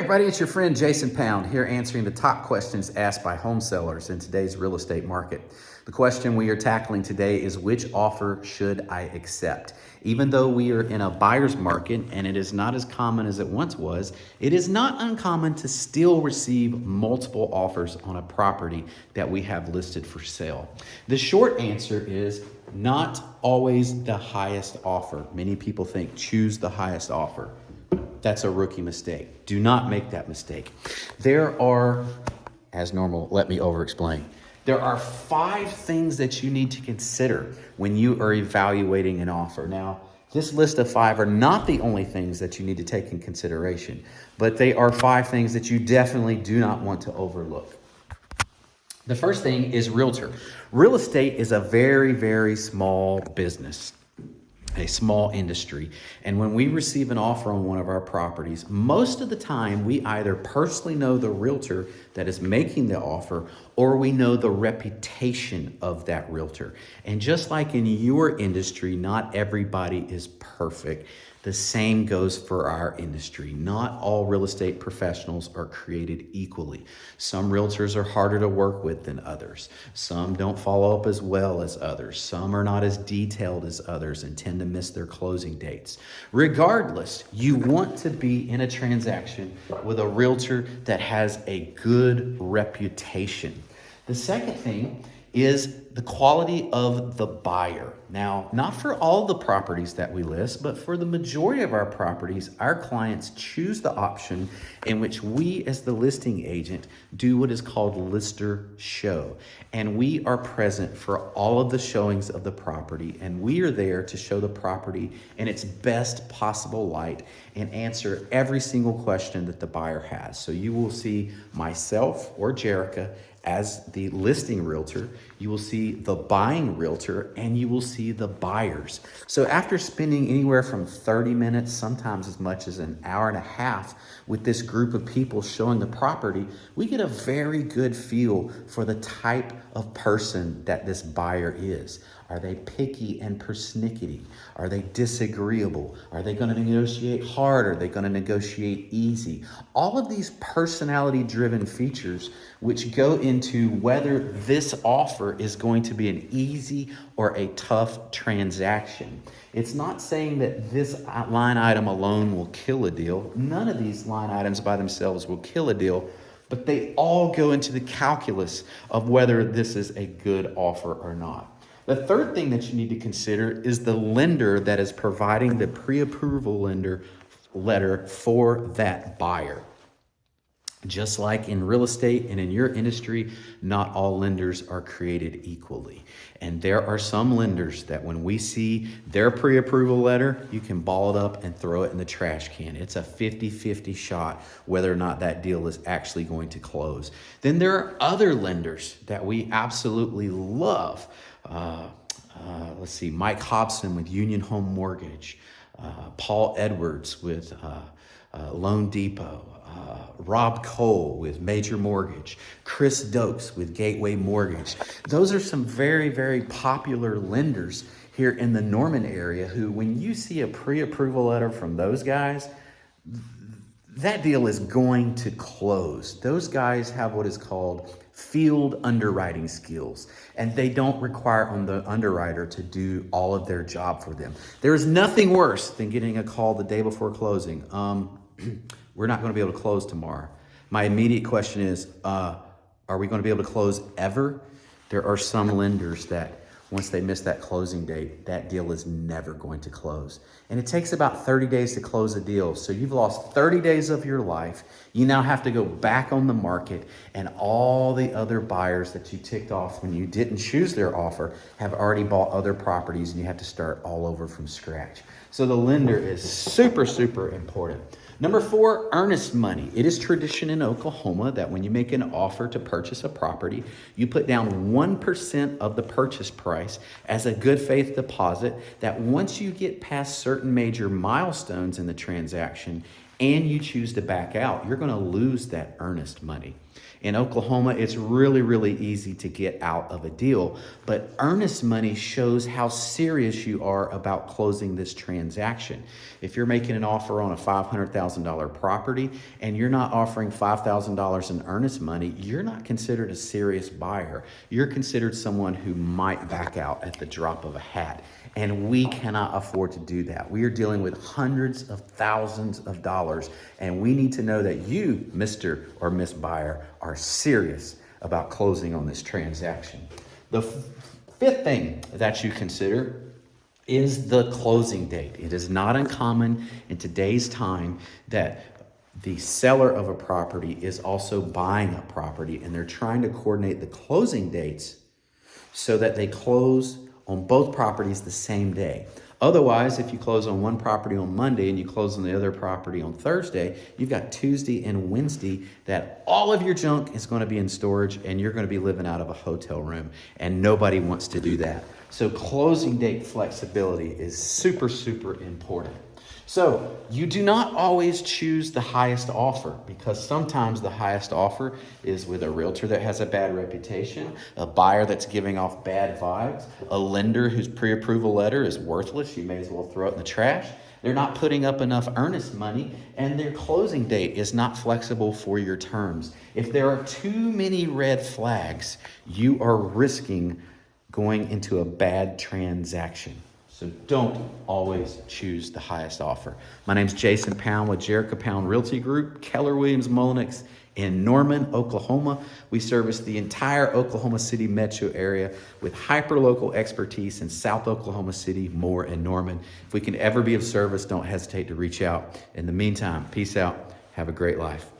Everybody, it's your friend Jason Pound here answering the top questions asked by home sellers in today's real estate market. The question we are tackling today is, which offer should I accept? Even though we are in a buyer's market and it is not as common as it once was, it is not uncommon to still receive multiple offers on a property that we have listed for sale. The short answer is not always the highest offer. Many people think choose the highest offer. That's a rookie mistake. Do not make that mistake. There are, as normal, let me over-explain. There are 5 things that you need to consider when you are evaluating an offer. Now, this list of 5 are not the only things that you need to take in consideration, but they are 5 things that you definitely do not want to overlook. The first thing is realtor. Real estate is a very, very small business, a small industry. And when we receive an offer on one of our properties, most of the time we either personally know the realtor that is making the offer, or we know the reputation of that realtor. And just like in your industry, not everybody is perfect. The same goes for our industry. Not all real estate professionals are created equally. Some realtors are harder to work with than others. Some don't follow up as well as others. Some are not as detailed as others and tend to miss their closing dates. Regardless, you want to be in a transaction with a realtor that has a good reputation. The second thing is the quality of the buyer. Now, not for all the properties that we list, but for the majority of our properties, our clients choose the option in which we, as the listing agent, do what is called lister show. And we are present for all of the showings of the property, and we are there to show the property in its best possible light and answer every single question that the buyer has. So you will see myself or Jerica as the listing realtor, you will see the buying realtor, and you will see the buyers. So after spending anywhere from 30 minutes, sometimes as much as an hour and a half with this group of people showing the property, we get a very good feel for the type of person that this buyer is. Are they picky and persnickety? Are they disagreeable? Are they going to negotiate hard? Are they going to negotiate easy? All of these personality-driven features which go into whether this offer is going to be an easy or a tough transaction. It's not saying that this line item alone will kill a deal. None of these line items by themselves will kill a deal, but they all go into the calculus of whether this is a good offer or not. The third thing that you need to consider is the lender that is providing the pre-approval letter for that buyer. Just like in real estate and in your industry, not all lenders are created equally. And there are some lenders that when we see their pre-approval letter, you can ball it up and throw it in the trash can. It's a 50-50 shot whether or not that deal is actually going to close. Then there are other lenders that we absolutely love. Let's see, Mike Hobson with Union Home Mortgage, Paul Edwards with Loan Depot, Rob Cole with Major Mortgage, Chris Dokes with Gateway Mortgage. Those are some very, very popular lenders here in the Norman area who, when you see a pre-approval letter from those guys, that deal is going to close. Those guys have what is called field underwriting skills, and they don't require on the underwriter to do all of their job for them. There is nothing worse than getting a call the day before closing. We're not going to be able to close tomorrow. My immediate question is, are we going to be able to close ever? There are some lenders that once they miss that closing date, that deal is never going to close. And it takes about 30 days to close a deal. So you've lost 30 days of your life. You now have to go back on the market, and all the other buyers that you ticked off when you didn't choose their offer have already bought other properties, and you have to start all over from scratch. So the lender is super, super important. Number 4, earnest money. It is tradition in Oklahoma that when you make an offer to purchase a property, you put down 1% of the purchase price as a good faith deposit that once you get past certain major milestones in the transaction, and you choose to back out, you're going to lose that earnest money. In Oklahoma, it's really, really easy to get out of a deal, but earnest money shows how serious you are about closing this transaction. If you're making an offer on a $500,000 property and you're not offering $5,000 in earnest money, you're not considered a serious buyer. You're considered someone who might back out at the drop of a hat. And we cannot afford to do that. We are dealing with hundreds of thousands of dollars, and we need to know that you, Mr. or Miss Buyer, are serious about closing on this transaction. The fifth thing that you consider is the closing date. It is not uncommon in today's time that the seller of a property is also buying a property, and they're trying to coordinate the closing dates so that they close on both properties the same day. Otherwise, if you close on one property on Monday and you close on the other property on Thursday, you've got Tuesday and Wednesday that all of your junk is going to be in storage and you're going to be living out of a hotel room, and nobody wants to do that. So closing date flexibility is super, super important. So you do not always choose the highest offer, because sometimes the highest offer is with a realtor that has a bad reputation, a buyer that's giving off bad vibes, a lender whose pre-approval letter is worthless. You may as well throw it in the trash. They're not putting up enough earnest money, and their closing date is not flexible for your terms. If there are too many red flags, you are risking going into a bad transaction. So don't always choose the highest offer. My name's Jason Pound with Jerica Pound Realty Group, Keller Williams Mullenix in Norman, Oklahoma. We service the entire Oklahoma City metro area with hyper-local expertise in South Oklahoma City, Moore, and Norman. If we can ever be of service, don't hesitate to reach out. In the meantime, peace out. Have a great life.